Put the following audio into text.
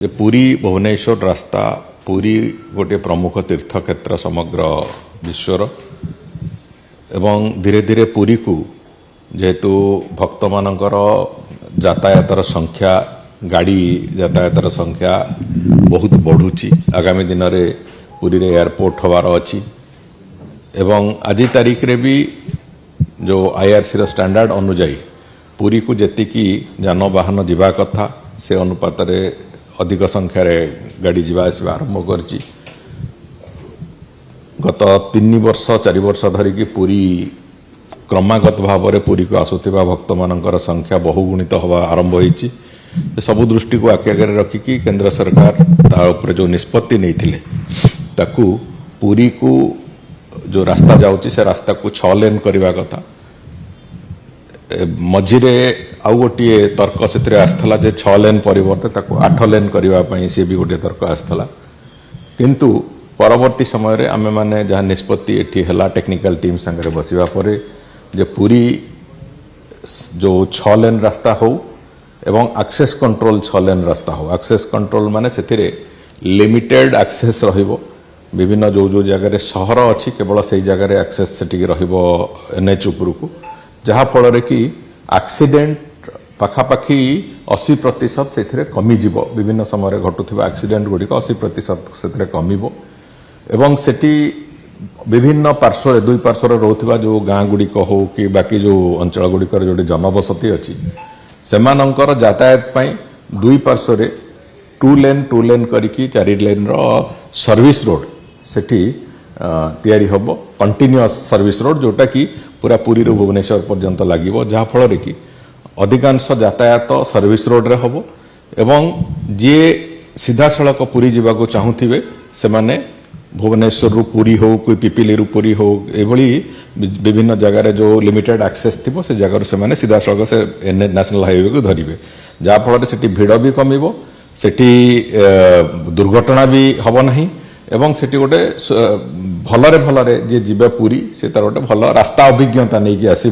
पुरी भुवनेश्वर रास्ता पुरी गोटे प्रमुख तीर्थक्षेत्र समग्र विश्वर एवं धीरे धीरे पुरी को जेहेतु भक्त मानकर यातायातर संख्या गाड़ी यातायातर संख्या बहुत बढ़ुची आगामी दिन में पुरी रे एयरपोर्ट हबार अच्छी एवं आज तारीख रे भी जो आईआरसी रो स्टैंडर्ड अनुजाई पुरी को जेतिकी जानवाहन जीवा कथा से अनुपात रे अधिक संख्यार गाड़ी जीवा आसवा आरंभ कर गत 3 वर्ष 4 वर्ष धरिकी पुरी क्रमागत भाव में पुरी को आसुवा भक्त मानकर संख्या बहुगुणित हवा आरंभ होती सबु दृष्टि को आखि आगे रखिकी केंद्र सरकार तार जो निष्पत्ति नहीं ताकू पुरी को जो रास्ता जाऊँगी से रास्ता को 6 लेन करने कथा मझिरे आउ गोटे तर्क से आसला जे 6 लेन परिवर्ते ताको 8 लेन करने सी भी गोटे तर्क आसला किंतु परवर्ती समय आम मैंने जहाँ निष्पत्ति एठी हला टेक्निकल टीम संगे बसिबा परे जे पूरी जो 6 लेन रास्ता हो एवं एक्सेस कंट्रोल 6 लेन रास्ता हो एक्सेस कंट्रोल माने से लिमिटेड एक्सेस रहिबो विभिन्न जो जो जगह सहर अच्छी केवल से जगह एक्सेस से रहिबो एनएच उपरू को जहाँ फल कि एक्सीडेंट पाखापाखि 80% से कमिज विभिन्न समय घटुवा एक्सीडेंट गुड़िक 80% से कमिब एवं सेठी विभिन्न पार्श्व दुई पार्श्व रोथवा जो गाँ गुड़िक हो कि बाकी जो अंचल गुड़िक जो जनबसती अच्छी सेमानंकर यातायात पाई दुई पार्श्व 2 लेन करिकी 4 लेन रो सर्विस रोड सेठी तैयारी होबो कंटिन्यूअस सर्विस रोड जोटा कि पूरा पुरी रो भुवनेश्वर पर्यंत लागिबो जहाँ फल कि अधिकांश यातायात सर्विस रोड रे होबो एवं जे सीधा सड़क पुरी जीवा को चाहूथिबे से माने भुवनेश्वर रु पुरी हो कोई पिपिली रु पुरी हो एभली विभिन्न जगह जो लिमिटेड एक्सेस थिबो से जगह से माने सीधा सड़क से नेशनल हाईवे को धरिबे जहाँ फल सेठी भिड़ भी कमिबो सेठी दुर्घटना भी हबो नहीं एवं सेठी गोटे भलरे जे जीवे पुरी से तार गोटे भल रास्ता अभिज्ञता नहीं कि आसी